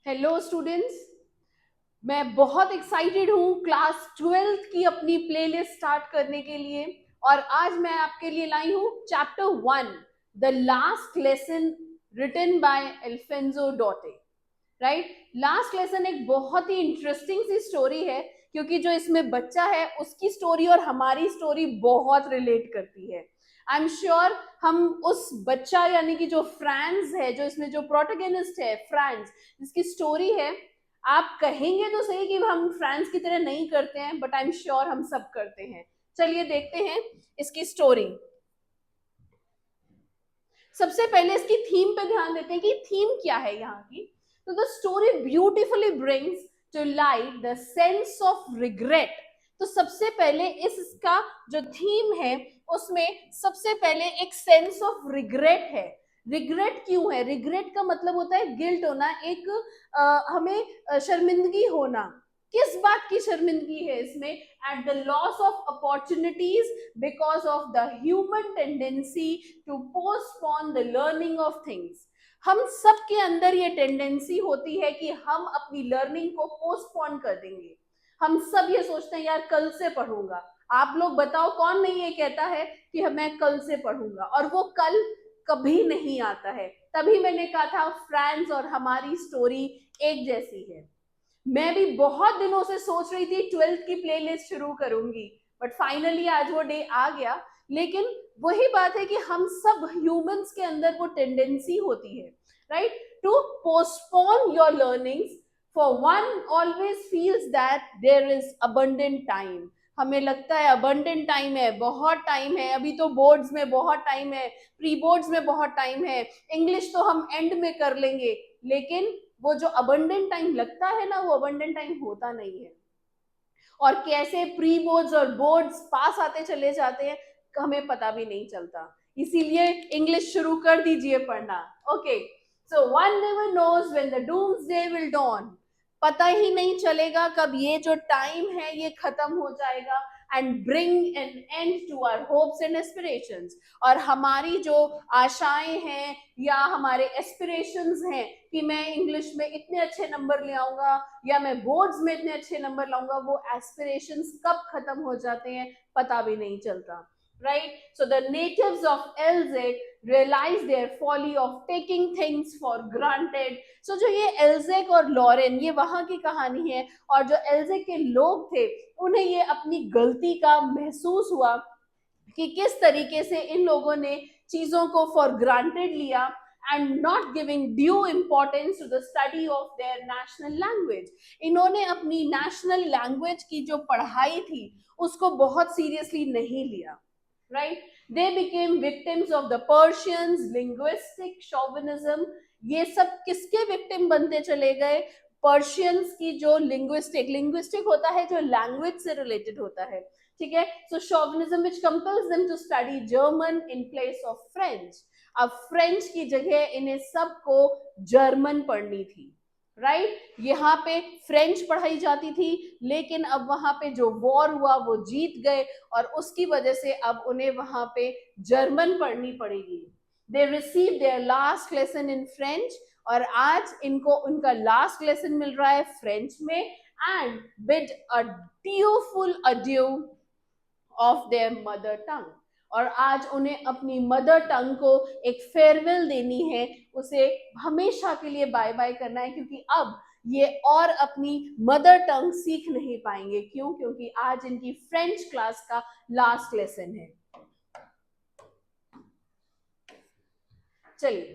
Hello students, मैं बहुत excited हूँ क्लास 12th की अपनी प्लेलिस्ट स्टार्ट करने के लिए। और आज मैं आपके लिए लाई हूँ chapter 1, the last lesson, written by Alphonse Daudet. Right, last lesson एक बहुत ही इंटरेस्टिंग सी स्टोरी है, क्योंकि जो इसमें बच्चा है उसकी स्टोरी और हमारी स्टोरी बहुत रिलेट करती है। आई एम श्योर हम उस बच्चा यानी कि जो फ्रांस है, जो इसमें जो प्रोटोगेनिस्ट है फ्रांस, जिसकी स्टोरी है, आप कहेंगे तो सही कि हम फ्रांस की तरह नहीं करते हैं, बट आई एम श्योर हम सब करते हैं। चलिए देखते हैं इसकी स्टोरी। सबसे पहले इसकी थीम पे ध्यान देते हैं कि थीम क्या है यहाँ की। तो the story beautifully brings to light the sense of regret. तो सबसे पहले इसका जो थीम है उसमें सबसे पहले एक सेंस ऑफ रिग्रेट है। रिग्रेट क्यों है? रिग्रेट का मतलब होता है गिल्ट होना, एक हमें शर्मिंदगी होना। किस बात की शर्मिंदगी है इसमें? At the loss of opportunities because of the human tendency to postpone the learning of things. हम सब के अंदर ये टेंडेंसी होती है कि हम अपनी लर्निंग को पोस्टपोन कर देंगे। हम सब ये सोचते हैं यार कल से पढ़ूंगा। आप लोग बताओ कौन नहीं ये कहता है कि मैं कल से पढ़ूंगा, और वो कल कभी नहीं आता है। तभी मैंने कहा था फ्रेंड्स और हमारी स्टोरी एक जैसी है। मैं भी बहुत दिनों से सोच रही थी 12th की प्लेलिस्ट शुरू करूंगी, बट फाइनली आज वो डे आ गया। लेकिन वही बात है कि हम सब ह्यूमंस के अंदर वो टेंडेंसी होती है, right, to postpone your learnings. For one always feels that there is abundant time. हमें लगता है अबंडेंट टाइम है, बहुत टाइम है, अभी तो बोर्ड्स में बहुत टाइम है, प्री बोर्ड्स में बहुत टाइम है, इंग्लिश तो हम एंड में कर लेंगे। लेकिन वो जो अबंडेंट टाइम लगता है ना, वो अबंडेंट टाइम होता नहीं है। और कैसे प्री बोर्ड्स और बोर्ड्स पास आते चले जाते हैं हमें पता भी नहीं चलता। इसीलिए इंग्लिश शुरू कर दीजिए पढ़ना। Okay, so one never knows when the doomsday will dawn. पता ही नहीं चलेगा कब ये जो टाइम है ये खत्म हो जाएगा, and bring an end to our hopes and aspirations. और हमारी जो आशाएं हैं या हमारे एस्पिरेशंस हैं कि मैं इंग्लिश में इतने अच्छे नंबर ले आऊंगा या मैं बोर्ड्स में इतने अच्छे नंबर लाऊंगा, वो एस्पिरेशंस कब खत्म हो जाते हैं पता भी नहीं चलता। Right? So the natives of Elzec realized their folly of taking things for granted. So जो ये एल्जेक और लॉरेन, ये वहां की कहानी है, और जो एल्जेक के लोग थे उन्हें ये अपनी गलती का महसूस हुआ कि किस तरीके से इन लोगों ने चीजों को फॉर ग्रांटेड लिया and not giving due importance to the study of their national language. इन्होंने अपनी नेशनल लैंग्वेज की जो पढ़ाई थी उसको बहुत सीरियसली नहीं लिया। Right, they became victims of the Persians linguistic chauvinism. ये सब किसके विक्टिम बनते चले गए? पर्शियंस की जो लिंग्विस्टिक होता है जो लैंग्वेज से रिलेटेड होता है, ठीक है। So chauvinism which compels them to study German in place of French. अब फ्रेंच की जगह इन्हें सबको जर्मन पढ़नी थी। राइट, यहाँ पे फ्रेंच पढ़ाई जाती थी, लेकिन अब वहां पे जो वॉर हुआ वो जीत गए, और उसकी वजह से अब उन्हें वहां पे जर्मन पढ़नी पड़ेगी। They receive there last lesson in French, और आज इनको उनका लास्ट लेसन मिल रहा है फ्रेंच में। And bid a tearful adieu of their mother tongue. और आज उन्हें अपनी मदर टंग को एक फेयरवेल देनी है, उसे हमेशा के लिए बाय बाय करना है, क्योंकि अब ये और अपनी मदर टंग सीख नहीं पाएंगे। क्यों? क्योंकि आज इनकी फ्रेंच क्लास का लास्ट लेसन है। चलिए,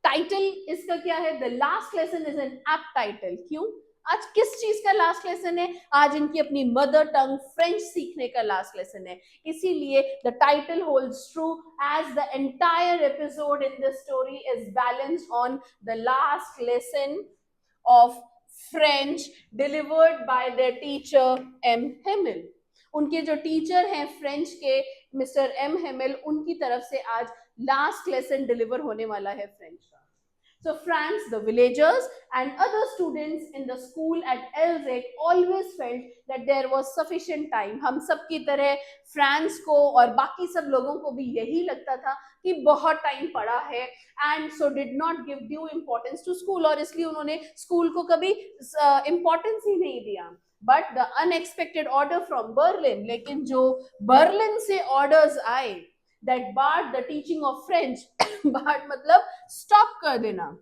टाइटल इसका क्या है? The last lesson is an apt title. क्यों? आज किस चीज का लास्ट लेसन है? आज इनकी अपनी मदर टंग फ्रेंच सीखने का लास्ट लेसन है। इसीलिए the title holds true as the entire episode in the story is balanced on the last lesson of French delivered by the teacher M Hamel. उनके जो टीचर हैं French के, mister M Hemil, उनकी तरफ से आज लास्ट लेसन डिलीवर होने वाला है फ्रेंच का। So France, the villagers and other students in the school at Elzek always felt that there was sufficient time. हम सब की तरह फ्रांस को और बाकी सब लोगों को भी यही लगता था कि बहुत टाइम पड़ा है, and so did not give due importance to school, और इसलिए उन्होंने स्कूल को कभी इम्पोर्टेंस ही नहीं दिया. But the unexpected order from Berlin, लेकिन जो बर्लिन से ऑर्डर्स आए, that barred the teaching of French, barred मतलब स्टॉप कर देना,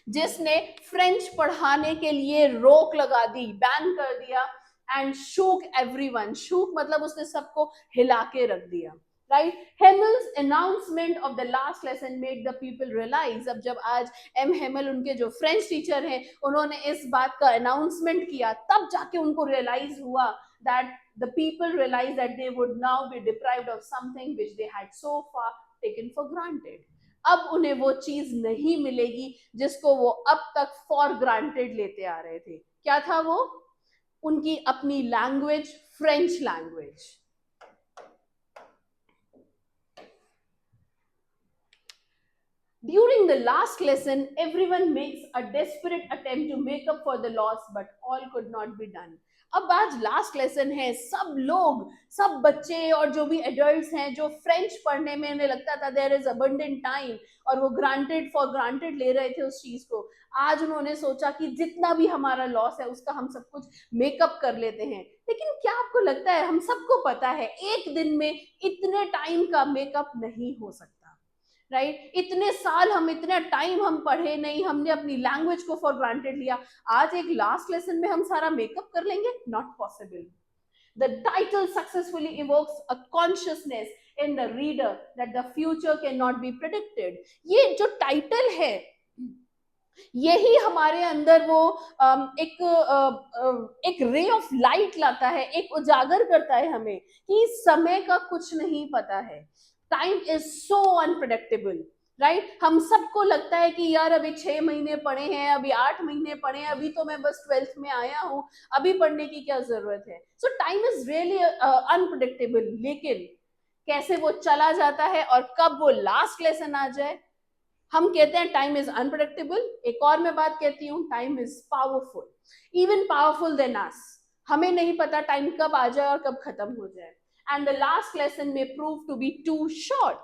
जिसने फ्रेंच पढ़ाने के लिए रोक लगा दी, बैन कर दिया, एंड शूक एवरीवन, शूक मतलब उसने सबको हिला के रख दिया. Right, Hamel's announcement of the last lesson made the people realise. अब जब आज एम हेमल उनके जो फ्रेंच टीचर हैं उन्होंने इस बात का अनाउंसमेंट किया, तब जाके उनको रियलाइज हुआ that the people realized that they would now be deprived of something which they had so far taken for granted. अब उन्हें वो चीज नहीं मिलेगी जिसको वो अब तक फॉर ग्रांटेड लेते आ रहे थे. क्या था वो? उनकी अपनी language, French language. During the last lesson, everyone makes a desperate attempt to make up for the loss, but all could not be done. अब आज लास्ट लेसन है, सब लोग, सब बच्चे और जो भी एडल्ट्स हैं जो फ्रेंच पढ़ने में उन्हें लगता था देयर इज अबंडेंट टाइम और वो ग्रांटेड फॉर ग्रांटेड ले रहे थे उस चीज को, आज उन्होंने सोचा कि जितना भी हमारा लॉस है उसका हम सब कुछ मेकअप कर लेते हैं. लेकिन क्या आपको लगता है, हम सबको पता है एक दिन में इतने टाइम का मेकअप नहीं हो सकता. राइट, इतने साल हम, इतना टाइम हम पढ़े नहीं, हमने अपनी लैंग्वेज को फॉर ग्रांटेड लिया, आज एक लास्ट लेसन में हम सारा मेकअप कर लेंगे? Not possible. The title successfully evokes a consciousness in the reader that the future cannot be predicted. ये जो टाइटल है यही हमारे अंदर वो एक रे ऑफ लाइट लाता है, एक उजागर करता है हमें कि समय का कुछ नहीं पता है. Time is so unpredictable. Right, हम सबको लगता है कि यार अभी 6 महीने पढ़े हैं, अभी 8 महीने पढ़े हैं, अभी तो मैं बस 12th में आया हूं, अभी पढ़ने की क्या जरूरत है. सो टाइम इज रियली अनप्रेडिक्टेबल. लेकिन कैसे वो चला जाता है और कब वो लास्ट लेसन आ जाए. हम कहते हैं टाइम इज अनप्रेडिक्टेबल. एक और मैं बात कहती हूँ, time is powerful, even powerful than us. हमें नहीं पता टाइम कब आ जाए और कब खत्म हो जाए. एंड द लास्ट लेसन में prove to be too short.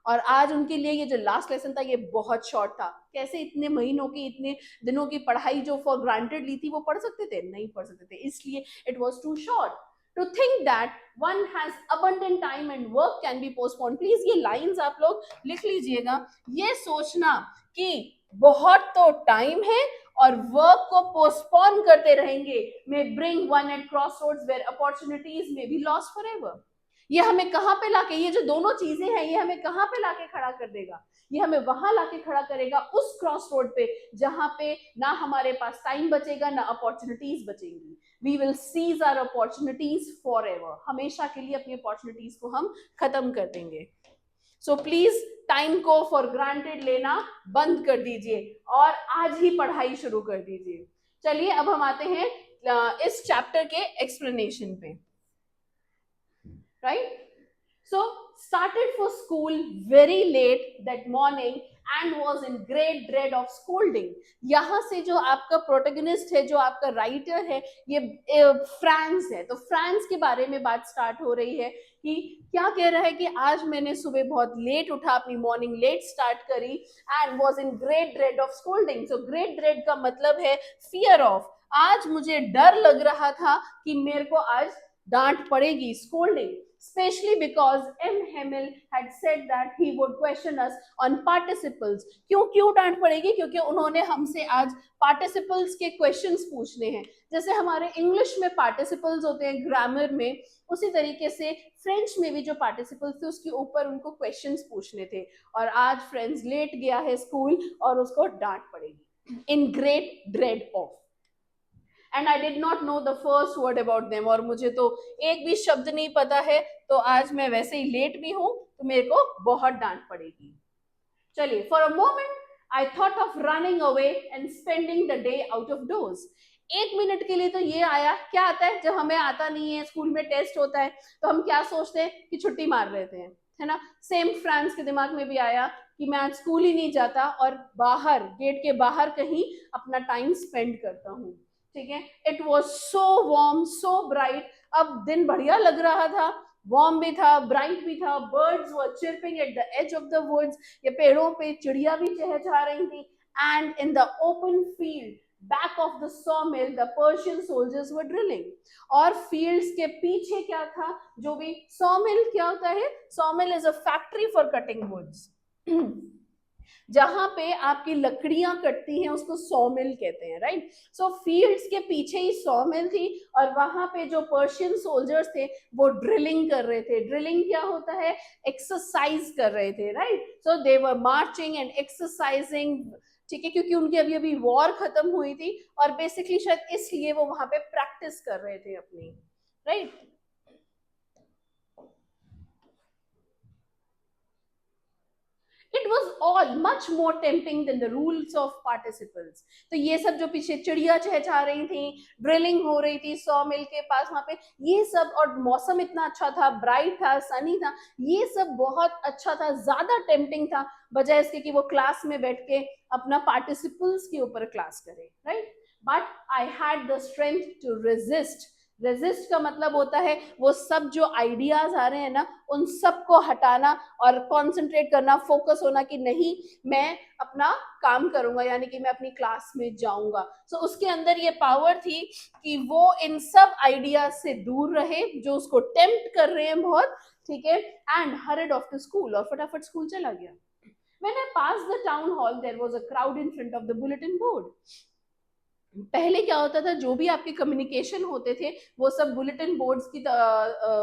और आज उनके लिए ये जो लास्ट लेसन था ये बहुत शॉर्ट था. कैसे इतने महीनों की, इतने दिनों की पढ़ाई जो फॉर ग्रांटेड ली थी वो पढ़ सकते थे? नहीं पढ़ सकते थे, इसलिए it was too short. To think that one has abundant time and work can be postponed. Please ये lines आप लोग लिख लीजिएगा. ये सोचना कि बहुत तो टाइम है और वर्क को पोस्टपोन करते रहेंगे may bring one at crossroads where opportunities may be lost forever. ये हमें कहाँ पे लाके, ये जो दोनों चीजें हैं ये हमें कहाँ पे लाके खड़ा कर देगा? ये हमें वहां लाके खड़ा करेगा उस क्रॉस रोड पे जहां पे ना हमारे पास टाइम बचेगा ना अपॉर्चुनिटीज बचेंगी. We will seize our opportunities forever. हमेशा के लिए अपनी अपॉर्चुनिटीज को हम खत्म कर देंगे. सो प्लीज टाइम को फॉर ग्रांटेड लेना बंद कर दीजिए और आज ही पढ़ाई शुरू कर दीजिए. चलिए अब हम आते हैं इस चैप्टर के एक्सप्लेनेशन पे. Right, so started for school very late that morning and was in great dread of scolding. यहाँ से जो आपका प्रोटैगनिस्ट है, जो आपका राइटर है, ये फ्रांस है. तो फ्रांस के बारे में बात स्टार्ट हो रही है कि क्या कह रहा है कि आज मैंने सुबह बहुत लेट उठा, अपनी मॉर्निंग लेट स्टार्ट करी, and was in great dread of scolding. So great dread का मतलब है फियर ऑफ. आज मुझे डर लग रहा था कि मेरे को आज डांट पड़ेगी, scolding. Especially because M. Hamill had said that he would question us on participles. क्यों डांट पड़ेगी? क्योंकि उन्होंने हमसे आज participles के questions पूछने हैं. जैसे हमारे इंग्लिश में participles होते हैं ग्रामर में, उसी तरीके से फ्रेंच में भी जो participles थे उसके ऊपर उनको questions पूछने थे. और आज फ्रेंड्स लेट गया है स्कूल और उसको डांट पड़ेगी. In great dread of. And I did not know the first word about them. और मुझे तो एक भी शब्द नहीं पता है, तो आज मैं वैसे ही लेट भी हूं तो मेरे को बहुत डांट पड़ेगी. चलिए, for a moment I thought of running away and spending the day out of doors. 1 minute के लिए तो ये आया, क्या आता है जब हमें आता नहीं है, स्कूल में टेस्ट होता है तो हम क्या सोचते हैं कि छुट्टी मार लेते हैं, है ना. सेम फ्रांस के दिमाग में भी आया कि मैं आज स्कूल ही नहीं जाता और बाहर गेट के बाहर कहीं अपना टाइम स्पेंड करता हूँ, ठीक है। It was so warm, so bright. अब दिन बढ़िया लग रहा था, वार्म भी था, ब्राइट भी था, birds were chirping at the edge of the woods, ये पेड़ों पे चिड़िया भी चहचहा रही थी। And in the open field back of the sawmill the Persian soldiers were drilling। और फील्ड्स के पीछे क्या था, जो भी sawmill क्या होता है, sawmill is a factory for cutting woods जहां पे आपकी लकड़ियां कटती हैं उसको sawmill कहते हैं, राइट। सो फील्ड्स के पीछे ही sawmill थी और वहां पे जो पर्शियन सोल्जर्स थे वो ड्रिलिंग कर रहे थे। ड्रिलिंग क्या होता है, एक्सरसाइज कर रहे थे, right. So they were marching and exercising, ठीक है, क्योंकि उनकी अभी अभी वॉर खत्म हुई थी और बेसिकली शायद इसलिए वो वहां पे प्रैक्टिस कर रहे थे अपनी, right. It was all much more tempting than the rules of participants। तो ये सब जो पीछे चिड़िया चहचहा रही थी, ड्रिलिंग हो रही थी सॉ मिल के पास वहां पे, ये सब, और मौसम इतना अच्छा था, ब्राइट था, सनी था, ये सब बहुत अच्छा था, ज्यादा टेम्पटिंग था बजाय इसके कि वो क्लास में बैठ के अपना पार्टिसिपल्स के ऊपर क्लास करे, right. But I had the strength to resist. Resist का मतलब होता है वो सब जो आइडियाज आ रहे हैं ना, उन सब को हटाना और कंसंट्रेट करना, फोकस होना कि नहीं मैं अपना काम करूंगा, यानी कि मैं अपनी क्लास में जाऊंगा। सो उसके अंदर ये पावर थी कि वो इन सब आइडियाज से दूर रहे जो उसको टेम्प्ट कर रहे हैं बहुत, ठीक है। And horrid of the school, और फटाफट स्कूल चला गया। When I passed the town hall, there was a crowd in front of the bulletin board। पहले क्या होता था, जो भी आपके कम्युनिकेशन होते थे वो सब बुलेटिन बोर्ड्स की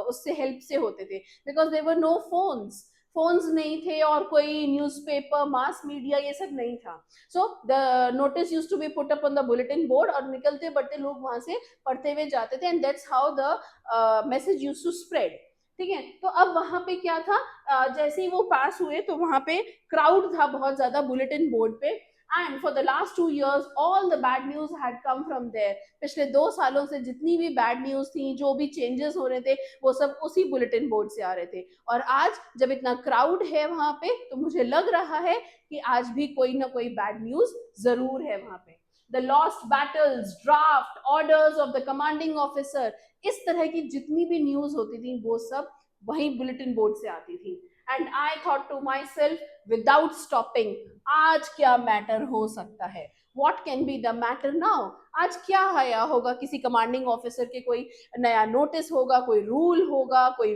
उससे हेल्प से होते थे, because there were no phones नहीं थे और कोई न्यूज़पेपर, मास मीडिया, ये सब नहीं था। So the notice used to be put up on the bulletin board और निकलते बढ़ते लोग वहां से पढ़ते हुए जाते थे, and that's how the message used to spread, ठीक है। तो अब वहां पे क्या था, जैसे ही वो पास हुए तो वहां पे क्राउड था बहुत ज्यादा बुलेटिन बोर्ड पे। And for the last 2 years, all the bad news had come from there। पिछले 2 सालों से जितनी भी बैड न्यूज थी, जो भी चेंजेस हो रहे थे, वो सब उसी बुलेटिन बोर्ड से आ रहे थे। और आज जब इतना क्राउड है वहां पे, तो मुझे लग रहा है कि आज भी कोई ना कोई बैड न्यूज जरूर है वहां पे। The lost battles, draft, orders of the commanding officer, इस तरह की जितनी भी न्यूज होती थी वो सब वही बुलेटिन बोर्ड से आती थी। And I thought to my self without stopping, आज क्या मैटर हो सकता है, what can be the matter now, आज क्या आया होगा, किसी कमांडिंग ऑफिसर के कोई नया नोटिस होगा, कोई रूल होगा, कोई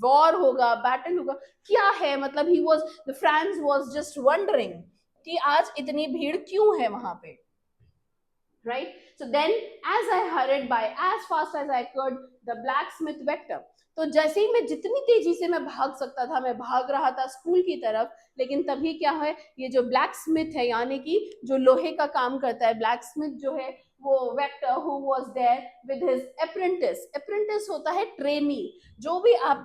वॉर होगा, बैटल होगा, क्या है, मतलब he was, the France was just wondering कि आज इतनी भीड़ क्यों है वहां पे, right? So then as I hurried by as fast as I could, the blacksmith vector, तो जैसे ही मैं जितनी तेजी से मैं भाग सकता था, मैं भाग रहा था स्कूल की तरफ। लेकिन तभी क्या है, ये जो ब्लैक स्मिथ है, यानी कि जो लोहे का काम करता है, ब्लैक स्मिथ जो है वो Wachter who was there with his apprentice. Apprentice होता है ट्रेनी, जो भी आप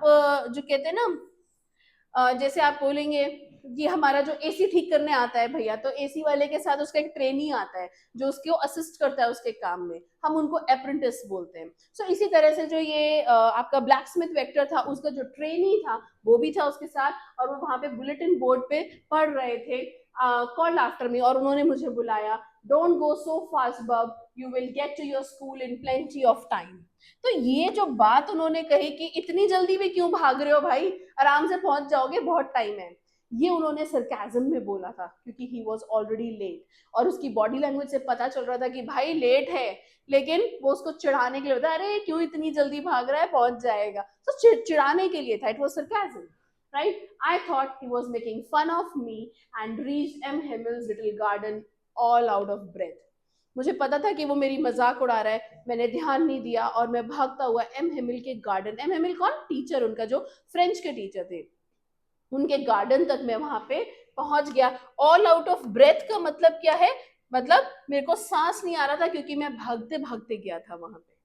जो कहते हैं ना, जैसे आप बोलेंगे कि हमारा जो एसी ठीक करने आता है भैया, तो एसी वाले के साथ उसका एक ट्रेनी आता है जो उसको असिस्ट करता है उसके काम में, हम उनको अप्रेंटिस बोलते हैं। सो इसी तरह से जो ये आपका ब्लैक स्मिथ वेक्टर था, उसका जो ट्रेनी था वो भी था उसके साथ, और वो वहां पे बुलेटिन बोर्ड पे पढ़ रहे थे, कॉल्ड आफ्टर मी, और उन्होंने मुझे बुलाया, don't go so fast bub, you will get to your school in plenty of time. तो ये जो बात उन्होंने कही कि इतनी जल्दी भी क्यों भाग रहे हो भाई, आराम से पहुंच जाओगे, बहुत टाइम है, ये उन्होंने सरकाज़म में बोला था, क्योंकि ही वॉज ऑलरेडी लेट, और उसकी बॉडी लैंग्वेज से पता चल रहा था कि भाई लेट है, लेकिन वो उसको चिढ़ाने के लिए होता है, अरे क्यों इतनी जल्दी भाग रहा है, पहुंच जाएगा, तो चिढ़ाने के लिए था, it was sarcasm, right? I thought he was making fun of me and reached M. Himmel's little garden all out of breath। मुझे पता था कि वो मेरी मजाक उड़ा रहा है, मैंने ध्यान नहीं दिया और मैं भागता हुआ एम हिमिल के गार्डन, एम हिमिल कौन, टीचर उनका, जो फ्रेंच के टीचर थे, उनके गार्डन तक मैं वहां पे पहुंच गया। ऑल आउट ऑफ ब्रेथ का मतलब क्या है, मतलब मेरे को सांस नहीं आ रहा था, क्योंकि मैं भागते भागते गया था वहां पे,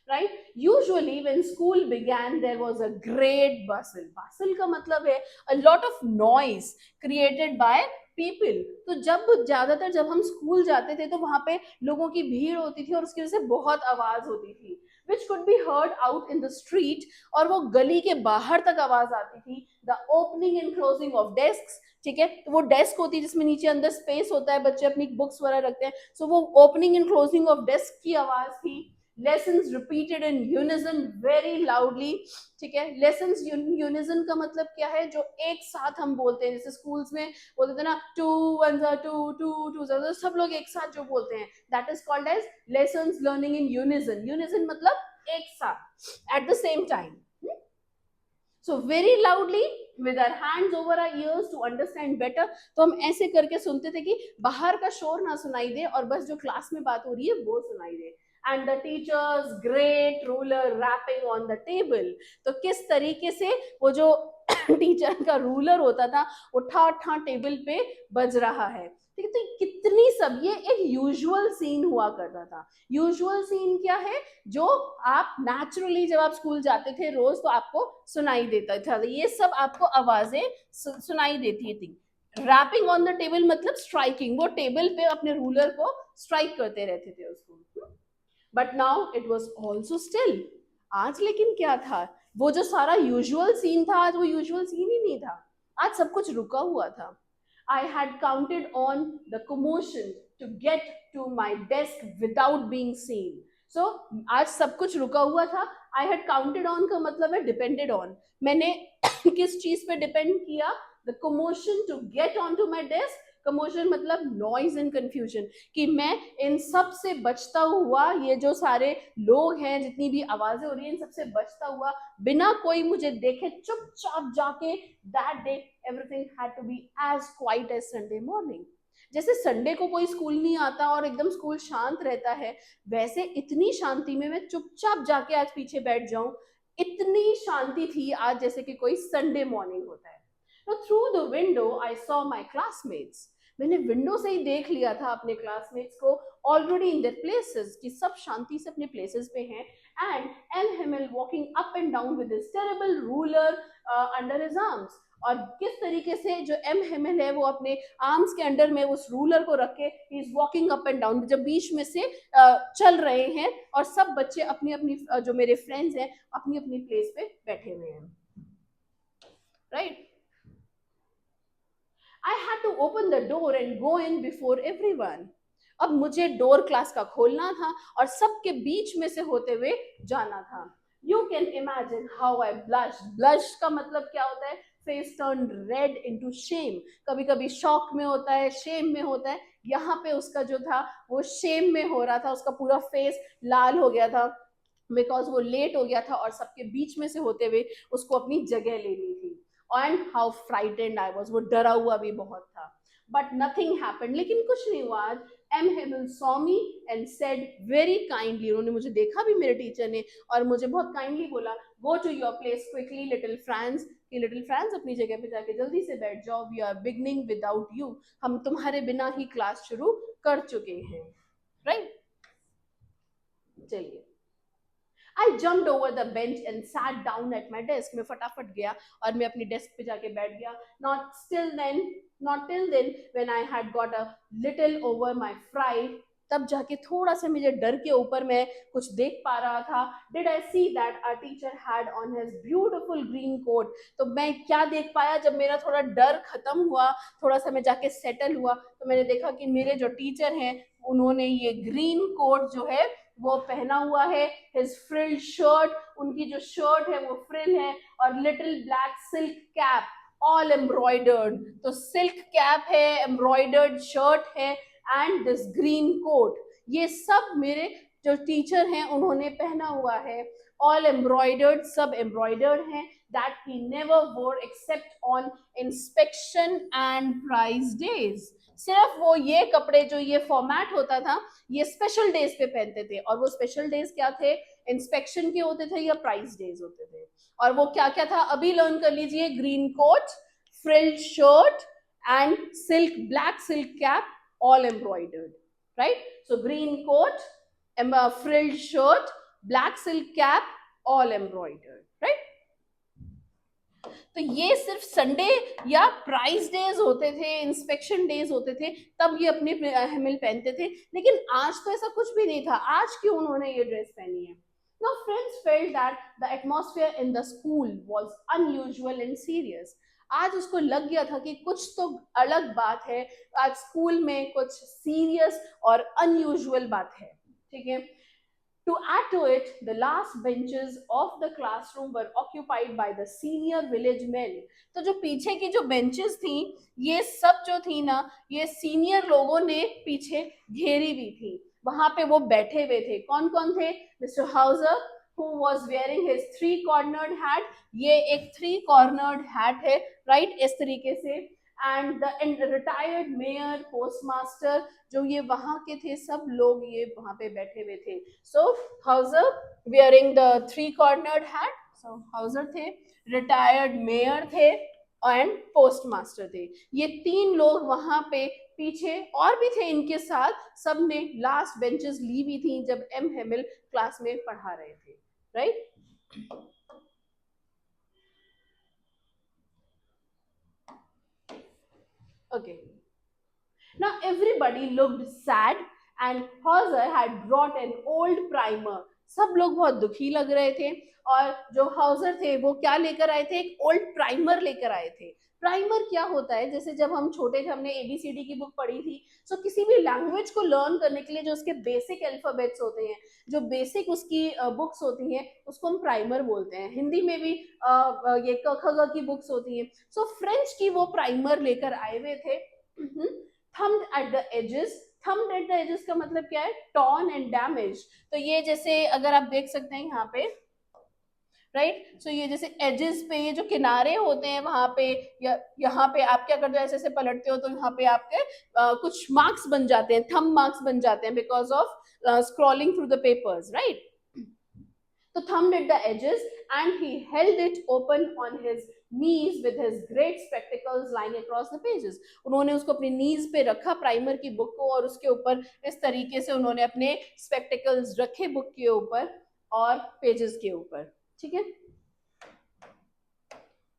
right? Usually when school began there was a great bustle। Bustle का मतलब है a lot of noise created by people. तो जब हम स्कूल जाते थे तो वहां पे लोगों की भीड़ होती थी और उसकी वजह से बहुत आवाज होती थी, which could be heard out in the street, और वो गली के बाहर तक आवाज आती थी। The opening and closing of desk, ठीक है, तो वो डेस्क होती है जिसमें नीचे अंदर स्पेस होता है, बच्चे अपनी बुक्स वगैरह रखते हैं, सो वो opening and closing of desk की आवाज थी। Lessons repeated in unison very loudly, ठीक है। लेसन्स यूनिजन का मतलब क्या है, जो एक साथ हम बोलते हैं, जैसे स्कूल्स में बोलते थे ना, टू वन जा टू, टू टू जा, तो सब लोग एक साथ जो बोलते हैं, that is called as lessons learning in unison. Unison मतलब एक साथ, at the same time. So very loudly with our hands over our ears to understand better। तो हम ऐसे करके सुनते थे कि बाहर का शोर ना सुनाई दे और बस जो क्लास में बात हो रही है वो सुनाई दे। And the teacher's great ruler rapping on the table। तो किस तरीके से वो जो टीचर का रूलर होता था वो ठा ठा टेबल पे बज रहा है, ठीक है। तो कितनी सब, ये एक यूजुअल सीन हुआ करता था। यूजुअल सीन क्या है, जो आप नेचुरली जब आप स्कूल जाते थे रोज तो आपको सुनाई देता था, ये सब आपको आवाजें सुनाई देती थी। रैपिंग ऑन द टेबल मतलब स्ट्राइकिंग, वो टेबल पे अपने रूलर को स्ट्राइक करते रहते थे उसको। But now it was also still. आज लेकिन क्या था, वो जो सारा यूजुअल सीन था आज वो यूजुअल सीन ही नहीं था, आज सब कुछ रुका हुआ था। I had counted on the commotion to get to my desk without being seen। So आज सब कुछ रुका हुआ था। I had counted on का मतलब है depended on। मैंने किस चीज पे डिपेंड किया, the commotion to get onto my desk। Commotion मतलब नॉइज एंड कंफ्यूजन, कि मैं इन सब से बचता हुआ, ये जो सारे लोग हैं, जितनी भी आवाजें हो रही हैं, इन सबसे बचता हुआ, बिना कोई मुझे देखे चुपचाप जाके, that day everything had to be as quiet as Sunday morning। जैसे संडे को कोई स्कूल नहीं आता और एकदम स्कूल शांत रहता है, वैसे इतनी शांति में मैं चुपचाप जाके आज पीछे बैठ जाऊं, इतनी शांति थी आज जैसे कि कोई संडे मॉर्निंग होता है। तो through the window I saw my classmates. मैंने विंडो से ही देख लिया था अपने क्लासमेट्स को, ऑलरेडी इन देयर प्लेसेस, कि सब शांति से अपने प्लेसेस पे हैं। And M Hamel walking up and down with his terrible ruler under his arms. और किस तरीके से जो एम हिमेल है वो अपने आर्म्स के अंडर में उस रूलर को रख के he is walking up and down, जब बीच में से चल रहे हैं, और सब बच्चे अपनी अपनी जो मेरे फ्रेंड्स हैं अपनी अपनी प्लेस पे बैठे हुए हैं, right. I had to open the door and go in before everyone। अब मुझे डोर क्लास का खोलना था और सबके बीच में से होते हुए जाना था। You can imagine how I blushed। Blush का मतलब क्या होता है, face turn red into shame. कभी कभी शॉक में होता है, शेम में होता है, यहाँ पे उसका जो था वो शेम में हो रहा था, उसका पूरा फेस लाल हो गया था, बिकॉज वो लेट हो गया था और सबके बीच में से होते हुए उसको अपनी जगह लेनी थी। And how frightened I was, वो डरा हुआ भी बहुत था। बट नथिंग हैपेंड, लेकिन कुछ नहीं हुआ आज। M Hamel saw me and said very kindly, उन्होंने मुझे देखा भी मेरे टीचर ने, और मुझे बहुत काइंडली बोला, go to your place quickly little France, कि लिटिल फ्रांस अपनी जगह पे जाके जल्दी से बैठ जाओ, we are beginning without you, हम तुम्हारे बिना ही क्लास शुरू कर चुके हैं, राइट। चलिए, I jumped over the bench and sat down at my desk। मैं फटाफट गया और मैं अपनी डेस्क पे जाके बैठ गया। Not till then when I had got a little over my fright। तब जाके थोड़ा सा मुझे डर के ऊपर मैं कुछ देख पा रहा था। Did I see that our teacher had on his beautiful green coat। तो मैं क्या देख पाया, जब मेरा थोड़ा डर खत्म हुआ, थोड़ा सा मैं जाके सेटल हुआ, तो मैंने देखा कि मेरे जो टीचर हैं उन्होंने ये ग्रीन कोट जो है वो पहना हुआ है। हिज फ्रिल शर्ट, उनकी जो शर्ट है वो फ्रिल है, और little black silk cap all embroidered. तो सिल्क कैप है, एम्ब्रॉयडर्ड शर्ट है, एंड दिस ग्रीन कोट, ये सब मेरे जो टीचर हैं उन्होंने पहना हुआ है। ऑल एम्ब्रॉयडर्ड, सब एम्ब्रॉयडर्ड हैं। That he never wore except on inspection and prize days. सिर्फ वो ये कपड़े, जो ये फॉर्मेट होता था, ये स्पेशल डेज पे पहनते थे। और वो स्पेशल डेज क्या थे, इंस्पेक्शन के होते थे या प्राइस डेज होते थे। और वो क्या क्या था अभी लर्न कर लीजिए, green coat, frill shirt and silk, black silk cap, all embroidered, right. So green coat, frill shirt, black silk cap, all embroidered, right. तो ये सिर्फ संडे या प्राइस डेज होते थे, इंस्पेक्शन डेज होते थे, तब ये अपनी हेमिल पहनते थे, लेकिन आज तो ऐसा कुछ भी नहीं था। आज क्यों उन्होंने ये ड्रेस पहनी है? Now friends felt that the atmosphere in the school was unusual and serious. आज उसको लग गया था कि कुछ तो अलग बात है, आज स्कूल में कुछ सीरियस और अनयूजुअल बात है, ठीक है। To add to it, the last benches of the classroom were occupied by the senior village men. तो जो पीछे की जो बेंचेस थी, ये सब जो थी ना, ये सीनियर लोगों ने पीछे घेरी हुई थी, वहां पे वो बैठे हुए थे। कौन कौन थे? Mister Houser, who was wearing his three cornered hat, ये एक थ्री कॉर्नर्ड हैट है, राइट, इस तरीके से। And the retired mayor, postmaster, जो ये वहां के थे, सब लोग ये वहां पे बैठे हुए थे। So Hauser wearing the three cornered hat, so Hauser थे, रिटायर्ड मेयर थे एंड पोस्टमास्टर थे। ये तीन लोग वहां पे पीछे, और भी थे इनके साथ, सब ने लास्ट बेंचेस ली हुई थी जब एम हेमिल क्लास में पढ़ा रहे थे, right. Okay. Now everybody looked sad and Hauser had brought an old primer. सब लोग बहुत दुखी लग रहे थे, और जो हाउजर थे वो क्या लेकर आए थे? एक ओल्ड प्राइमर लेकर आए थे। प्राइमर क्या होता है? जैसे जब हम छोटे थे, हमने एबीसीडी की बुक पढ़ी थी, सो किसी भी लैंग्वेज को लर्न करने के लिए जो उसके बेसिक अल्फाबेट्स होते हैं, जो बेसिक उसकी बुक्स होती हैं, उसको हम प्राइमर बोलते हैं। हिंदी में भी ये क ख ग की बुक्स होती हैं। सो फ्रेंच की वो प्राइमर लेकर आए हुए थे। thumbed at the edges, thumbed at the edges का मतलब क्या है? torn and damaged। तो ये जैसे अगर आप देख सकते हैं यहाँ पे, राइट, सो ये जैसे एजेस पे, ये जो किनारे होते हैं वहां पे, या यहाँ पे आप क्या करते हो, ऐसे ऐसे पलटते हो तो यहाँ पे आपके कुछ मार्क्स बन जाते हैं, थंब मार्क्स बन जाते हैं, because of scrolling through the papers, right. तो thumbed at the edges and he held it open on his knees with his great spectacles lying across the pages। उन्होंने उसको अपनी नीज पे रखा, प्राइमर की बुक को, और उसके ऊपर इस तरीके से उन्होंने अपने स्पेक्टिकल्स रखे बुक के ऊपर और पेजेस के ऊपर, ठीक है।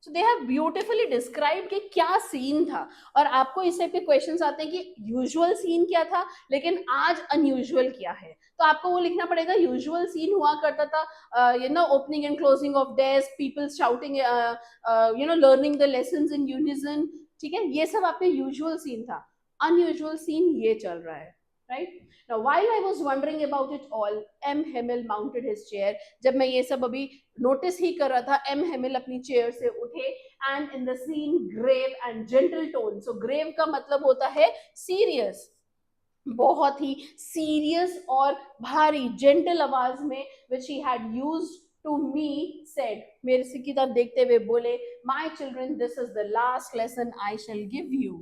So they have beautifully described कि क्या सीन था, और आपको इस टाइप के क्वेश्चंस आते हैं कि यूजुअल सीन क्या था, लेकिन आज अनयूजुअल क्या है। तो आपको वो लिखना पड़ेगा। यूजुअल सीन हुआ करता था you know opening and closing of desk, people shouting, you know learning the lessons in unison, ठीक है, ये सब आपके यूजुअल सीन था। अनयूजुअल सीन ये चल रहा है, right. Now while I was wondering about it all, M. Hamill mounted his chair। जब मैं ये सब अभी नोटिस ही कर रहा था, एम हेमिल अपनी चेयर से उठे, and in the scene grave and gentle tone. So grave का मतलब होता है सीरियस, बहुत ही सीरियस और भारी, जेंटल आवाज में, which he had used to me, said, मेरे से की तरफ देखते हुए बोले, my children, this is the last lesson I shall give you,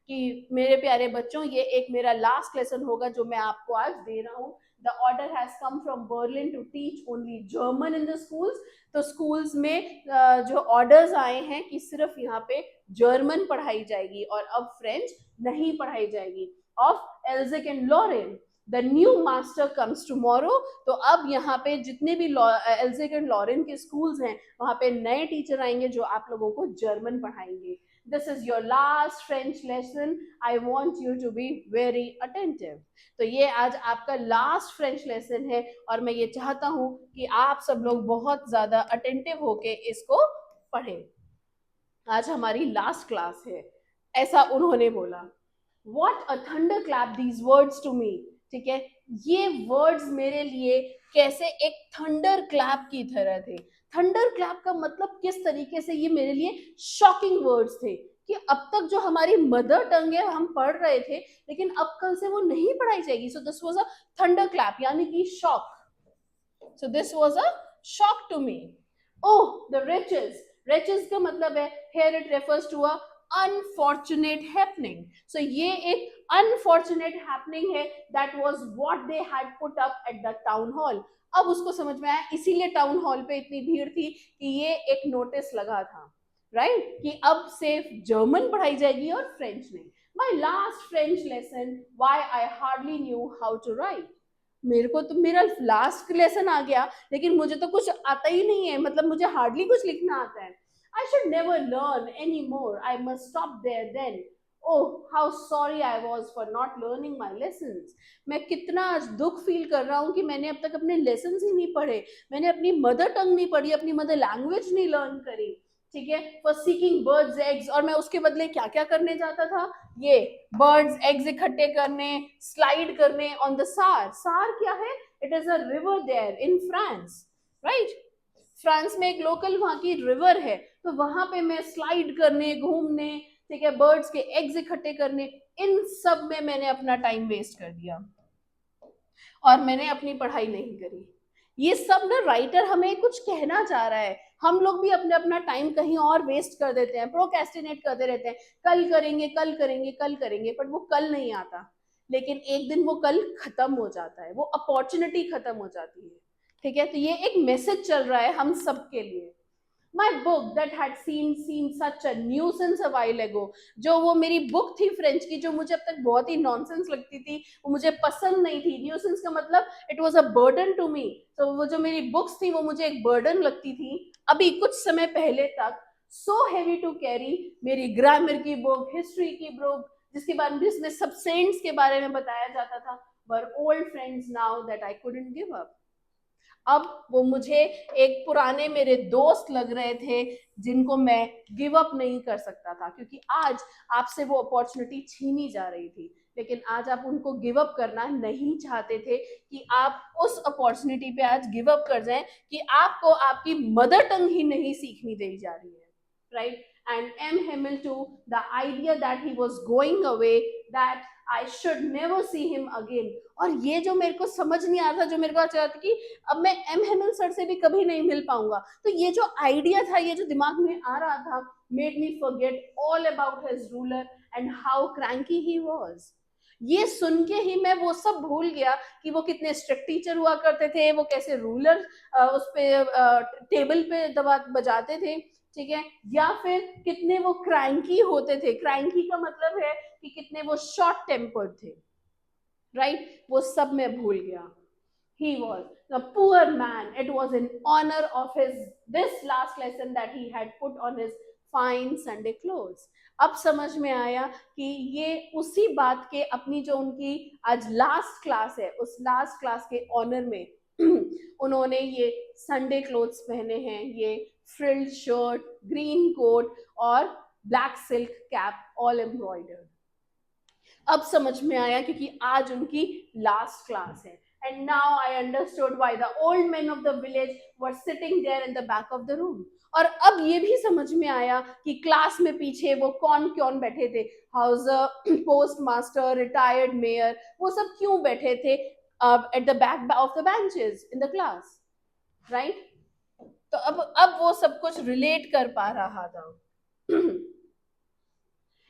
कि मेरे प्यारे बच्चों, ये एक मेरा लास्ट लेसन होगा जो मैं आपको आज दे रहा हूँ। The order has come from Berlin to teach only German in the schools। तो स्कूल्स में जो ऑर्डर्स आए हैं कि सिर्फ यहाँ पे जर्मन पढ़ाई जाएगी और अब फ्रेंच नहीं पढ़ाई जाएगी। Of Alsace and Lorraine, the new master comes tomorrow. तो अब यहाँ पे जितने भी एल्जिक एंड लॉरेन के स्कूल्स हैं, वहाँ पे नए टीचर आएंगे जो आप लोगों को जर्मन पढ़ाएंगे। This is your last French lesson. I want you to be very attentive। तो ये आज आपका लास्ट फ्रेंच लेसन है, और मैं ये चाहता हूं कि आप सब लोग बहुत ज्यादा अटेंटिव होके इसको पढ़ें। आज हमारी लास्ट क्लास है, ऐसा उन्होंने बोला। What a thunderclap these words to me। ठीक है, ये वर्ड्स मेरे लिए कैसे एक थंडर क्लैप की तरह थे। थंडर क्लैप का मतलब किस तरीके से ये मेरे लिए शॉकिंग वर्ड्स थे, कि अब तक जो हमारी मदर टंग है हम पढ़ रहे थे, लेकिन अब कल से वो नहीं पढ़ाई जाएगी। So this was a thunderclap, यानी कि shock. So this was a shock to me. Oh, the wretches, wretches का मतलब है, here it refers to a unfortunate happening। So ये एक unfortunate happening है, that was what they had put up at the town hall। अब उसको समझ में आया, इसीलिए टाउन हॉल पे इतनी भीड़ थी कि ये एक नोटिस लगा था, राइट, कि अब सिर्फ जर्मन पढ़ाई जाएगी और फ्रेंच नहीं। My last French lesson, why I hardly knew how to write। मेरे को तो मेरा लास्ट लेसन आ गया, लेकिन मुझे तो कुछ आता ही नहीं है, मतलब मुझे हार्डली कुछ लिखना आता है। I should never learn anymore. I must stop there then. Oh, how sorry I was for not learning my lessons. मैं कितना आज दुख फील कर रहा हूँ कि मैंने अब तक अपने लेसन्स ही नहीं पढ़े, मैंने अपनी मदर टंग नहीं पढ़ी, अपनी मदर लैंग्वेज नहीं लर्न करी, ठीक है, फॉर सीकिंग बर्ड्स एग्स। और मैं उसके बदले क्या क्या करने जाता था, ये बर्ड्स एग्स इकट्ठे करने, स्लाइड करने ऑन द सार। सार क्या है? It is a river there in France, right? France में एक लोकल वहां की रिवर है, तो वहां पे मैं स्लाइड करने, घूमने, ठीक है, बर्ड्स के एग्स इकट्ठे करने, इन सब में मैंने अपना टाइम वेस्ट कर दिया और मैंने अपनी पढ़ाई नहीं करी। ये सब ना राइटर हमें कुछ कहना चाह रहा है। हम लोग भी अपने अपना टाइम कहीं और वेस्ट कर देते हैं, प्रोक्रेस्टिनेट करते रहते हैं, कल करेंगे कल करेंगे कल करेंगे, पर वो कल नहीं आता। लेकिन एक दिन वो कल खत्म हो जाता है, वो अपॉर्चुनिटी खत्म हो जाती है, ठीक है। तो ये एक मैसेज चल रहा है हम सबके लिए। My book that had seemed such a nuisance a while ago, जो वो मेरी बुक थी फ्रेंच की, जो मुझे अब तक बहुत ही नॉनसेंस लगती थी, वो मुझे पसंद नहीं थी। न्यूसेंस का मतलब it was a burden to me. तो वो जो मेरी बुक्स थी वो मुझे एक बर्डन लगती थी अभी कुछ समय पहले तक। सो हैवी टू कैरी, मेरी ग्रामर की बुक, हिस्ट्री की बुक, जिसके बारे में, जिसमें सब सेंट्स के बारे में बताया जाता था, our old friends now that I couldn't give up. अब वो मुझे एक पुराने मेरे दोस्त लग रहे थे जिनको मैं गिव अप नहीं कर सकता था, क्योंकि आज आपसे वो अपॉर्चुनिटी छीनी जा रही थी। लेकिन आज आप उनको गिव अप करना नहीं चाहते थे कि आप उस अपॉर्चुनिटी पे आज गिव अप कर जाएं कि आपको आपकी मदर टंग ही नहीं सीखनी दी जा रही है, right? And M. Hamilton, the idea that he was going away, that I should never see him again. और ये जो मेरे को समझ नहीं आ रहा था, जो मेरे को अच्छा था कि अब मैं एम हेमिल सर से भी कभी नहीं मिल पाऊंगा, तो ये जो आइडिया था, ये जो दिमाग में आ रहा था, made me forget all about his ruler and how cranky he was. ये सुन के ही मैं वो सब भूल गया कि वो कितने स्ट्रिक्ट टीचर हुआ करते थे, वो कैसे रूलर उस पे टेबल पे दबा बजाते थे, ठीक है, या फिर कितने वो क्रैंकी होते थे। क्रैंकी का मतलब है कि कितने वो शॉर्ट टेम्पर्ड थे, राइट? वो सब मैं भूल गया। He was a poor man. It was in honor of his this last lesson that he had put on his fine Sunday clothes. अब समझ में आया कि ये उसी बात के, अपनी जो उनकी आज लास्ट क्लास है, उस लास्ट क्लास के ऑनर में उन्होंने ये संडे क्लोथ्स पहने हैं, ये फ्रिल्ड शर्ट, ग्रीन कोट और black silk cap, all embroidered. अब समझ में आया क्योंकि आज उनकी लास्ट क्लास है। And now I understood why the old men of the village were sitting there in the back of the room. और अब ये भी समझ में आया कि क्लास में पीछे वो कौन कौन बैठे थे, house post master, retired mayor, वो सब क्यों बैठे थे at the back of the benches in the class, right? तो अब वो सब कुछ रिलेट कर पा रहा था।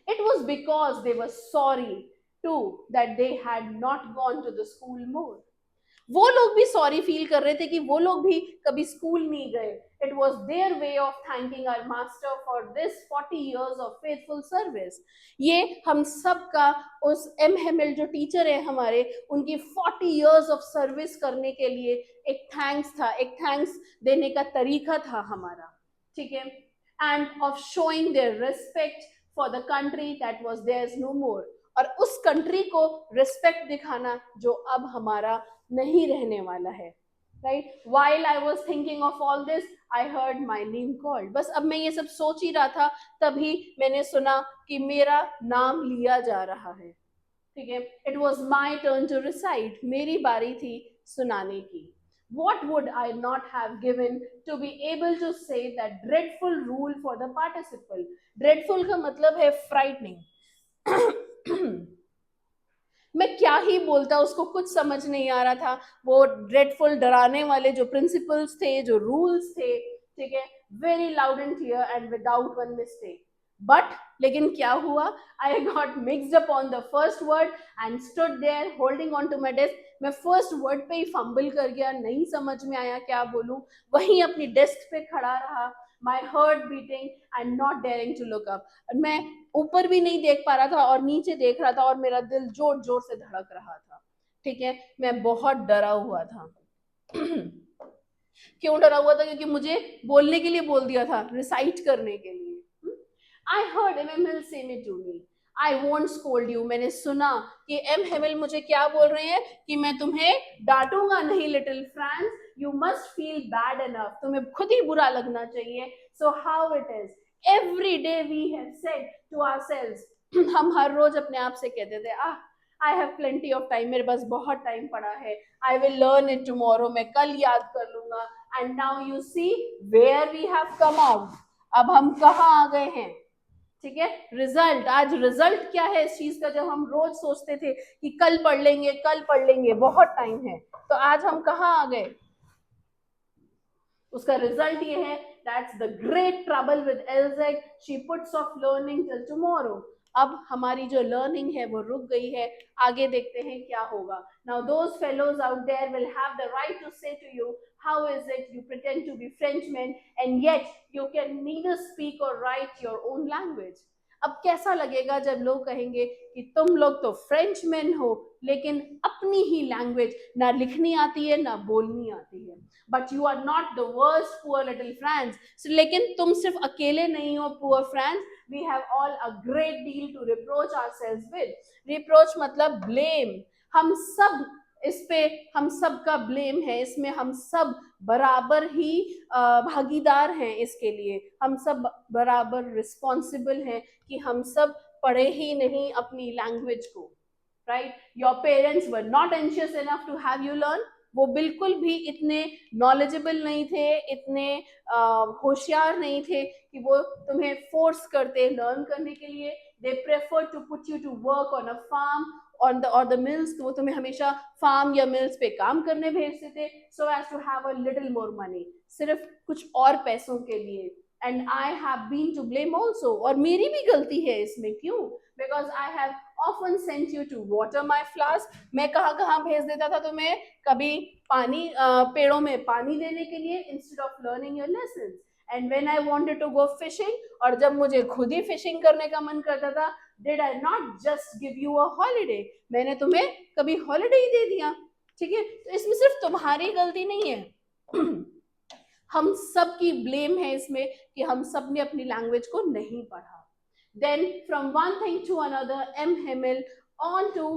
It was because they were sorry too that they had not gone to the school more. वो लोग भी सॉरी फील कर रहे थे कि वो लोग भी कभी स्कूल नहीं गए। It was their way of thanking our master for this 40 years of faithful service. ये हम सब का, उस एम हेमिल जो टीचर है हमारे, उनकी 40 years ऑफ सर्विस करने के लिए एक थैंक्स था, एक थैंक्स देने का तरीका था हमारा, ठीक है, and of showing their respect for the country that was theirs no more. और उस कंट्री को रिस्पेक्ट दिखाना जो अब हमारा नहीं रहने वाला है, right? While I was thinking of all this, I heard my name called. बस अब मैं ये सब सोच ही रहा था, तभी मैंने सुना कि मेरा नाम लिया जा रहा है, ठीक है। It was my turn to recite. मेरी बारी थी सुनाने की। What would I not have given to be able to say that dreadful rule for the participle? Dreadful का मतलब है frightening. मैं क्या ही बोलता, उसको कुछ समझ नहीं आ रहा था। वो ड्रेडफुल, डराने वाले जो प्रिंसिपल्स थे, जो रूल्स थे, ठीक है, very loud and clear and without one mistake. But लेकिन क्या हुआ, I got mixed up on the first word and stood there holding on to my desk. मैं फर्स्ट वर्ड पे ही फंबल कर गया, नहीं समझ में आया क्या बोलूं, वहीं अपनी डेस्क पे खड़ा रहा, my heart beating and not daring to look up. मैं ऊपर भी नहीं देख पा रहा था और नीचे देख रहा था और मेरा दिल जोर जोर से धड़क रहा था, ठीक है, मैं बहुत डरा हुआ था। क्यों डरा हुआ था? क्योंकि मुझे बोलने के लिए बोल दिया था, रिसाइट करने के लिए। I heard M Hamel say me to me, I won't scold you. मैंने सुना कि एम हेमिल मुझे क्या बोल रहे हैं कि मैं तुम्हें डांटूंगा नहीं little Franz, you must feel bad enough, तुम्हें खुद ही बुरा लगना चाहिए। So how it is, every day we have said to ourselves, हम हर रोज अपने आप से कहते थे, I have plenty of time, मेरे पास बहुत टाइम पड़ा है, I will learn it tomorrow, मैं कल याद कर लूंगा। And now you see where we have come out, अब हम कहाँ आ गए हैं? ठीक है, रिजल्ट, आज रिजल्ट क्या है इस चीज का? जब हम रोज सोचते थे कि कल पढ़ लेंगे, कल पढ़ लेंगे, बहुत टाइम है, तो आज हम कहाँ आ गए? उसका रिजल्ट ये है, that's the great trouble with Alsace, she puts off learning till tomorrow. अब हमारी जो लर्निंग है वो रुक गई है, आगे देखते हैं क्या होगा। Now those fellows out there will have the right to say to you, how is it you pretend to be Frenchmen and yet you can neither speak or write your own language? अब कैसा लगेगा जब लोग कहेंगे कि तुम लोग तो फ्रेंच मैन हो लेकिन अपनी ही लैंग्वेज ना लिखनी आती है ना बोलनी आती है। But you are not the worst poor little Franz, लेकिन तुम सिर्फ अकेले नहीं हो poor Franz, we have all a great deal to reproach ourselves with. Reproach मतलब ब्लेम, हम सब इस पे, हम सब का ब्लेम है इसमें, हम सब बराबर ही भागीदार हैं इसके लिए, हम सब बराबर रिस्पॉन्सिबल हैं कि हम सब पढ़े ही नहीं अपनी लैंग्वेज को। Right, your parents were not anxious enough to have you learn, वो बिल्कुल भी इतने नॉलेजेबल नहीं थे, इतने होशियार नहीं थे कि वो तुम्हें फोर्स करते लर्न करने के लिए। They prefer to put you to work on a farm on the or the mills, तो वो तुम्हें हमेशा फार्म या मिल्स पे काम करने भेजते थे, so as to have a little more money, सिर्फ कुछ और पैसों के लिए। And I have been to blame also, और मेरी भी गलती है इसमें, क्यों? Because I have often sent you to water my flowers, मैं कहाँ कहाँ भेज देता था तुम्हें, कभी पानी पेड़ों में पानी देने के लिए instead of learning your lessons, and when I wanted to go fishing, और जब मुझे खुद ही फिशिंग करने का मन करता था, did I not just give you a holiday, मैंने तुम्हें कभी हॉलीडे ही दे दिया। ठीक है, तो इसमें सिर्फ तुम्हारी गलती नहीं है हम सब की ब्लेम है इसमें कि हम सब ने अपनी लैंग्वेज को नहीं पढ़ा। Then from one thing to another, M. Hamill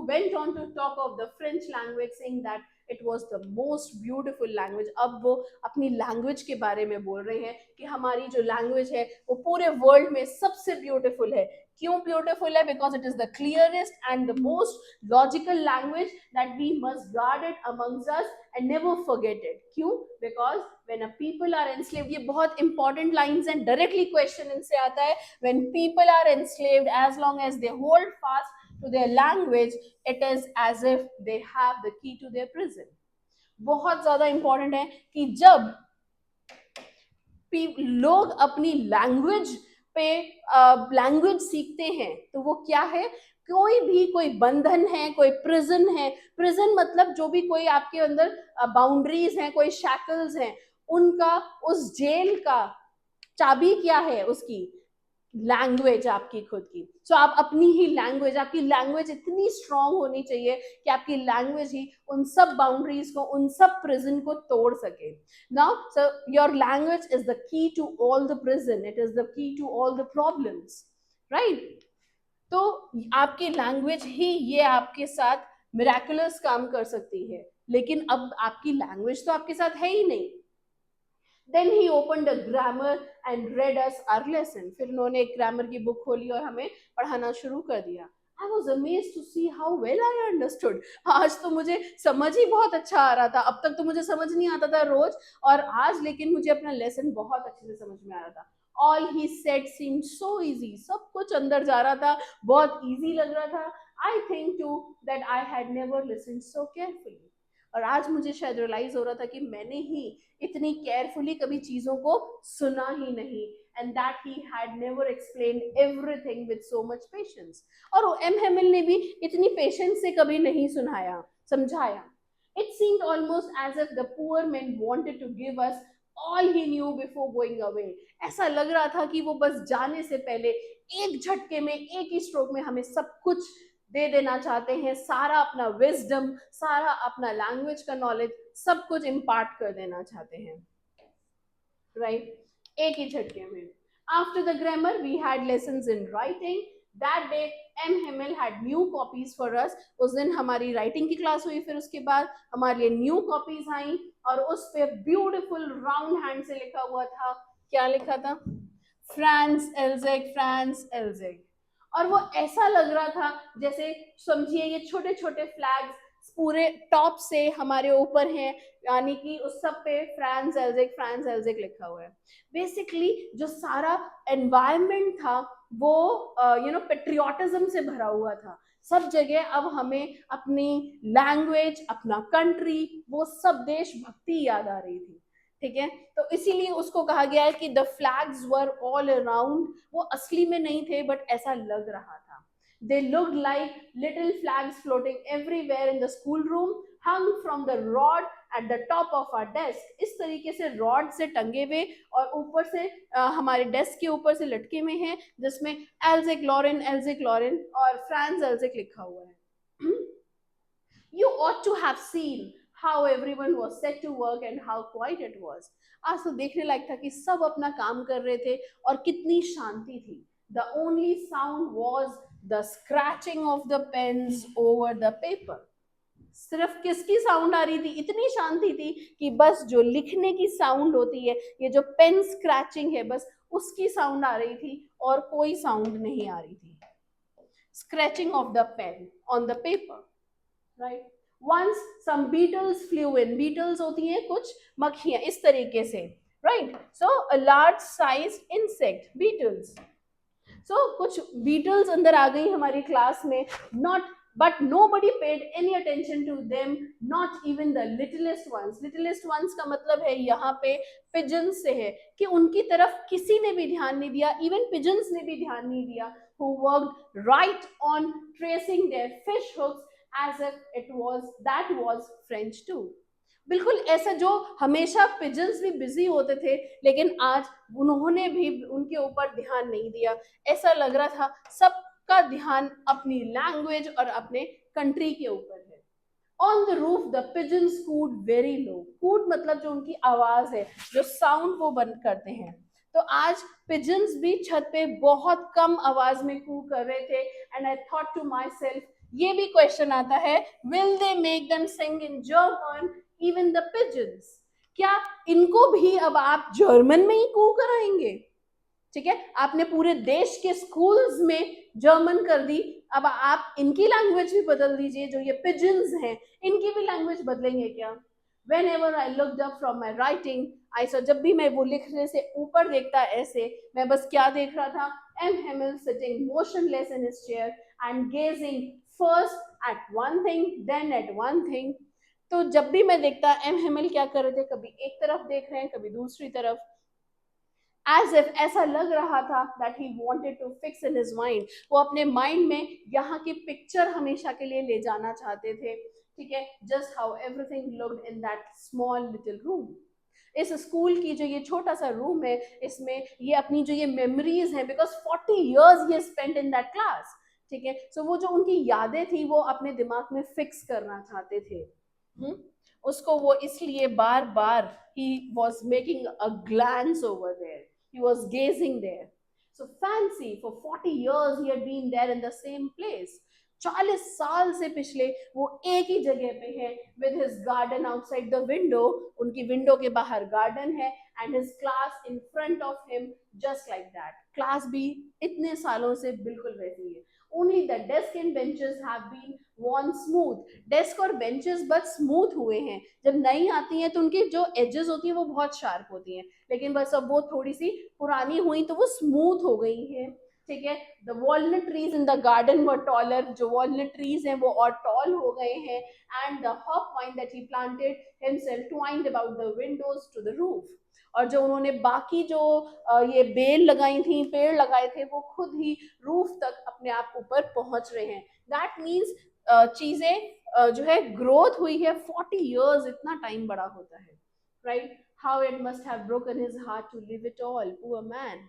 went on to talk of the French language, saying that it was the most beautiful language. अब वो अपनी लैंग्वेज के बारे में बोल रहे हैं कि हमारी जो लैंग्वेज है वो पूरे वर्ल्ड में सबसे ब्यूटीफुल है। क्यों ब्यूटीफुल है? Because it is the clearest and the most logical language that we must guard it amongst us and never forget it. क्यों? Because when a people are enslaved, ये बहुत इंपॉर्टेंट लाइन्स हैं, directly question इनसे आता है, when people are enslaved, as long as they hold fast to their language, it is as if they have the key to their prison। बहुत ज्यादा important है कि जब लोग अपनी लैंग्वेज पे लैंग्वेज सीखते हैं तो वो क्या है, कोई भी कोई बंधन है, कोई प्रिजन है, प्रिजन मतलब जो भी कोई आपके अंदर बाउंड्रीज हैं, कोई शैकल्स हैं, उनका, उस जेल का चाबी क्या है? उसकी लैंग्वेज आपकी खुद की। सो आप अपनी ही लैंग्वेज, आपकी लैंग्वेज इतनी स्ट्रांग होनी चाहिए कि आपकी लैंग्वेज ही उन सब बाउंड्रीज को, उन सब प्रिजन को तोड़ सके। Now so your language is the key to all the prison, it is the key to all the problems, right? तो आपकी लैंग्वेज ही ये आपके साथ मिराकुलस काम कर सकती है, लेकिन अब आपकी लैंग्वेज तो आपके साथ है ही नहीं। Then he opened a grammar and read us our lesson. फिर उन्होंने एक ग्रामर की बुक खोली और हमें पढ़ाना शुरू कर दिया। I was amazed to see how well I understood. आज तो मुझे समझ ही बहुत अच्छा आ रहा था, अब तक तो मुझे समझ नहीं आता था रोज, और आज लेकिन मुझे अपना लेसन बहुत अच्छे से समझ में आ रहा था। All he said seemed so easy. सब कुछ अंदर जा रहा था, बहुत easy लग रहा था। I think too that I had never listened so carefully. और आज मुझे शायद रियलाइज हो रहा था कि मैंने ही इतनी केयरफुली कभी चीजों को सुना ही नहीं, and that he had never explained everything with so much patience. और एम हेमिल ने भी इतनी पेशेंस से कभी नहीं सुनाया, समझाया। It seemed almost as if the poor man wanted to give us all he knew before going away. ऐसा लग रहा था कि वो बस जाने से पहले एक झटके में, एक ही स्ट्रोक में हमें सब कुछ दे देना चाहते हैं, सारा अपना विजडम, सारा अपना लैंग्वेज का नॉलेज, सब कुछ इम्पार्ट कर देना चाहते हैं। राइट, एक ही झटके में. After the grammar we had lessons in writing. That day M Hamel had new copies for us. उस दिन हमारी राइटिंग की क्लास हुई, फिर उसके बाद हमारे लिए न्यू कॉपीज आई और उस पे ब्यूटीफुल राउंड हैंड से लिखा हुआ था. क्या लिखा था? France Alsace, France Alsace. और वो ऐसा लग रहा था जैसे समझिए ये छोटे छोटे फ्लैग्स पूरे टॉप से हमारे ऊपर हैं, यानी कि उस सब पे फ्रांस एल्जेक लिखा हुआ है. बेसिकली जो सारा एनवायरनमेंट था वो पेट्रियोटिज्म से भरा हुआ था. सब जगह अब हमें अपनी लैंग्वेज, अपना कंट्री, वो सब देशभक्ति याद आ रही थी. ठीक है, तो इसीलिए उसको कहा गया है कि the flags were all around. वो असली में नहीं थे बट ऐसा लग रहा था. They looked like little flags floating everywhere in the school room, hung from the rod at the top of our desk. इस तरीके से रॉड से टंगे हुए और ऊपर से हमारे डेस्क के ऊपर से लटके हुए हैं, जिसमें एल्जेक लॉरेन और फ्रांस एल्जेक लिखा हुआ है. You ought to have seen how everyone was set to work and how quiet it was. आज तो देखने लायक था कि सब अपना काम कर रहे थे और कितनी शांति थी. The only sound was the scratching of the pens over the paper. सिर्फ किसकी साउंड आ रही थी? इतनी शांति थी कि बस जो लिखने की साउंड होती है, ये जो पेन स्क्रैचिंग है, बस उसकी साउंड आ रही थी और कोई साउंड नहीं आ रही थी. Scratching of the pain on the paper. Right. Once some beetles flew in. Beetles होती हैं कुछ मक्खियां इस तरीके से. Right. So a large sized insect, beetles. So कुछ beetles अंदर आ गई हमारी क्लास में. Not but nobody paid any attention to them, not even the littlest ones. Littlest ones का मतलब है यहाँ पे pigeons से है कि उनकी तरफ किसी ने भी ध्यान नहीं दिया. Even pigeons ने भी ध्यान नहीं दिया, who worked right on tracing their fish hooks as if it was that was French too. बिल्कुल ऐसा जो हमेशा पिजन्स भी बिजी होते थे, लेकिन आज उन्होंने भी उनके ऊपर ध्यान नहीं दिया. ऐसा लग रहा था सबका ध्यान अपनी लैंग्वेज और अपने कंट्री के ऊपर है. On the roof the pigeons cooed very low. Cooed मतलब जो उनकी आवाज है, जो साउंड वो बंद करते हैं. तो आज पिजन्स भी छत पे बहुत कम आवाज में कू कर रहे थे. एंड आई थॉट टू माई सेल्फ, ये भी क्वेश्चन आता है, will they make them sing in German even the pigeons. क्या इनको भी अब आप जर्मन में ही कू कराएंगे? ठीक है, आपने पूरे देश के स्कूल्स में जर्मन कर दी, अब आप इनकी लैंग्वेज भी बदल दीजिए. जो ये पिजन्स हैं इनकी भी लैंग्वेज बदलेंगे क्या? Whenever I looked up from my writing, I saw, जब भी मैं वो लिखने से ऊपर देखता ऐसे, मैं बस क्या देख रहा था? M. Hamill sitting motionless in his chair and gazing first at one thing, then at one thing. तो जब भी मैं देखता M. Hamill क्या कर रहे थे, कभी एक तरफ देख रहे हैं, कभी दूसरी तरफ. As if ऐसा लग रहा था that he wanted to fix in his mind. वो अपने माइंड में यहाँ की पिक्चर हमेशा के लिए ले जाना चाहते थे. ठीक है, just how everything looked in that small little room. इस स्कूल की जो ये छोटा सा रूम है, इसमें ये अपनी जो ये मेमोरीज हैं, because 40 years he spent in that class. ठीक है, सो वो जो उनकी यादें थी वो अपने दिमाग में फिक्स करना चाहते थे. उसको वो इसलिए बार बार he was making a glance over there. He was gazing there. So fancy, for 40 years he had been there in the same place. 40 साल से पिछले वो एक ही जगह पे है, with his garden outside the window. उनकी विंडो के बाहर गार्डन है, and his class in front of him, just like that. Class भी इतने सालों से बिल्कुल वैसी है. Only the desk and benches have been worn smooth. Desk और बेंचेस बस स्मूथ हुए हैं. जब नई आती हैं तो उनकी जो एजेस होती हैं वो बहुत शार्प होती हैं, लेकिन बस अब वो थोड़ी सी पुरानी हुई तो वो स्मूथ हो गई हैं. ठीक है, the walnut trees in the garden were taller. जो वॉलनट ट्रीज हैं वो और टॉल हो गए हैं. And the hop vine that he planted himself twined about the windows to the roof. और जो उन्होंने बाकी जो ये बेल लगाई थी, पेड़ लगाए थे, वो खुद ही रूफ तक अपने आप ऊपर पहुंच रहे हैं. दैट मीन्स चीजें जो है ग्रोथ हुई है. 40 years इतना टाइम बड़ा होता है. Right. How it must have broken his heart to leave it all. Poor man.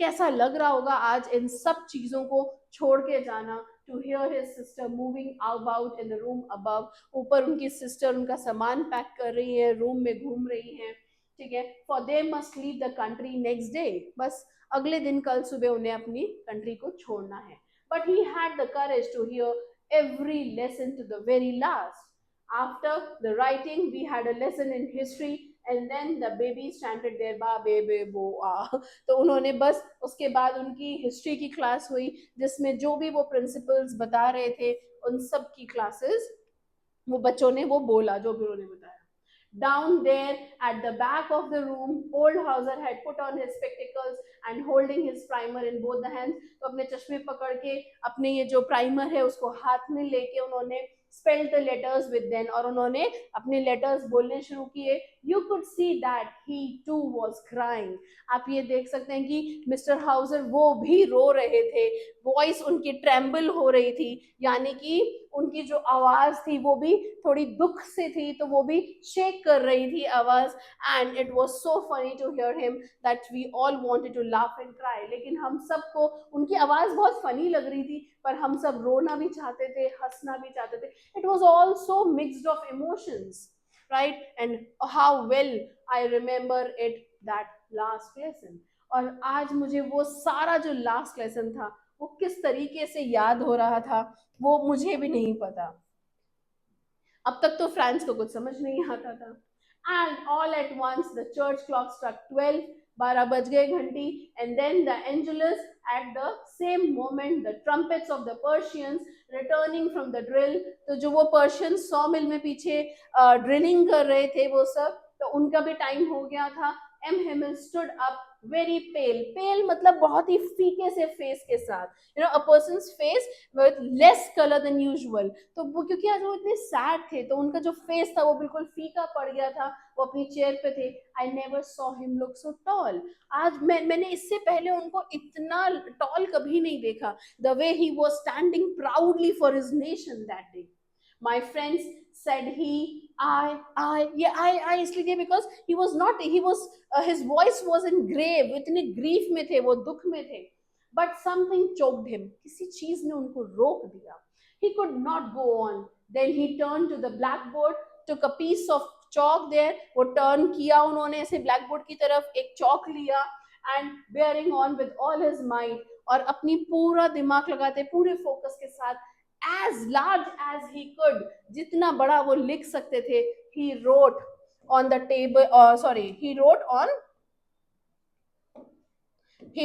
कैसा लग रहा होगा आज इन सब चीजों को छोड़ के जाना. To hear his sister moving about in the room above. ऊपर उनकी सिस्टर उनका सामान पैक कर रही है, रूम में घूम रही है. ठीक है, for they must leave the country next day, बस अगले दिन कल सुबह उन्हें अपनी कंट्री को छोड़ना है. But he had the courage to hear every lesson to the very last. After the writing we had a lesson in history and then the baby standard their ba be बे बो आ. तो उन्होंने बस उसके बाद उनकी हिस्ट्री की class हुई जिसमें जो भी वो प्रिंसिपल्स बता रहे थे उन सब की क्लासेस वो बच्चों ने वो बोला जो भी उन्होंने बताया. Down there at the back of the room, old Hauser had put on his spectacles and holding his primer in both the hands. तो अपने चश्मे पकड़ के अपने ये जो प्राइमर है उसको हाथ में लेके उन्होंने spelled the letters with them और उन्होंने अपने letters बोलने शुरू किए. You could see that he too was crying. आप ये देख सकते हैं कि मिस्टर हाउसर वो भी रो रहे थे. वॉइस उनकी ट्रेम्बल हो रही थी, यानी कि उनकी जो आवाज थी वो भी थोड़ी दुख से थी, तो वो भी शेक कर रही थी आवाज. And it was so funny to hear him that we all wanted to laugh and cry. लेकिन हम सबको उनकी आवाज बहुत फनी लग रही थी, पर हम सब रोना भी चाहते थे, हंसना भी चाहते थे. It was all so mixed of emotions, right? And how well I remember it, that last lesson. और आज मुझे वो सारा जो लास्ट लेसन था वो किस तरीके से याद हो रहा था वो मुझे भी नहीं पता. अब तक तो फ्रांस को कुछ समझ नहीं आता था. And all at once the church clock struck 12. 12 बज गए घंटी. And then the Angelus at the same moment the trumpets of the Prussians returning from the drill. तो जो वो पर्शियन सॉ मिल में पीछे ड्रिलिंग कर रहे थे वो सब, तो उनका भी टाइम हो गया था. M Hamel stood up very pale. Pale मतलब बहुत ही फीके से फेस के साथ, you know a person's face with less colour than usual. तो वो क्योंकि आज वो इतने सैड थे तो उनका जो फेस था वो बिल्कुल फीका पड़ गया था. वो अपनी चेयर पे थे. I never saw him look so tall. आज मैंने इससे पहले उनको इतना टॉल कभी नहीं देखा. The way he was standing proudly for his nation that day. My friends said he, yeah, I इसलिए because he was not, he was, his voice was in grave, इतने grief में थे, वो दुख में थे. But something choked him. किसी चीज ने उनको रोक दिया. He could not go on. Then he turned to the blackboard, took a piece of chalk there. वो turn किया उन्होंने ऐसे blackboard की तरफ, एक chalk लिया and bearing on with all his might, और अपनी पूरा दिमाग लगाते पूरे फोकस के साथ as large as he could, जितना बड़ा वो लिख सकते थे, he wrote on the table, he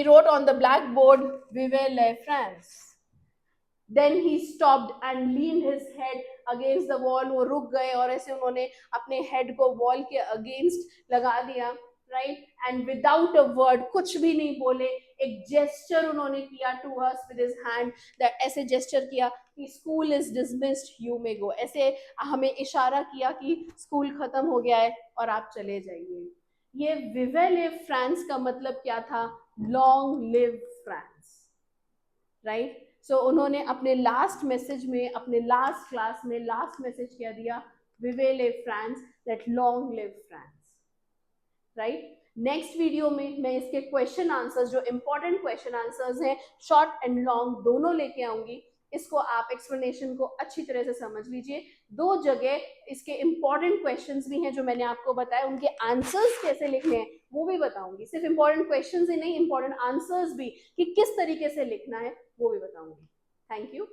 wrote on the blackboard, Vive la France. Then he stopped and leaned his head against the wall. वो रुक गए और ऐसे उन्होंने अपने हेड को वॉल के अगेंस्ट लगा दिया, right? And without a word, कुछ भी नहीं बोले, एक जेस्चर उन्होंने किया to us with his hand. That ऐसे जेस्चर किया कि school is dismissed, you may go. ऐसे हमें इशारा किया कि स्कूल खत्म हो गया है और आप चले जाइए. ये विवे ले फ्रांस का मतलब क्या था? Long live France, right? So उन्होंने अपने लास्ट मैसेज में, अपने लास्ट क्लास में लास्ट मैसेज क्या दिया? विवे ले France, that long live France, right? Next video में मैं इसके क्वेश्चन आंसर्स, जो इंपॉर्टेंट क्वेश्चन आंसर्स हैं, शॉर्ट एंड लॉन्ग दोनों लेके आऊंगी. इसको आप एक्सप्लेनेशन को अच्छी तरह से समझ लीजिए. 2 जगह इसके इंपॉर्टेंट क्वेश्चंस भी हैं जो मैंने आपको बताया, उनके आंसर्स कैसे लिखने हैं वो भी बताऊंगी. सिर्फ इंपॉर्टेंट क्वेश्चंस ही नहीं, इंपॉर्टेंट आंसर्स भी, कि किस तरीके से लिखना है वो भी बताऊंगी. Thank you.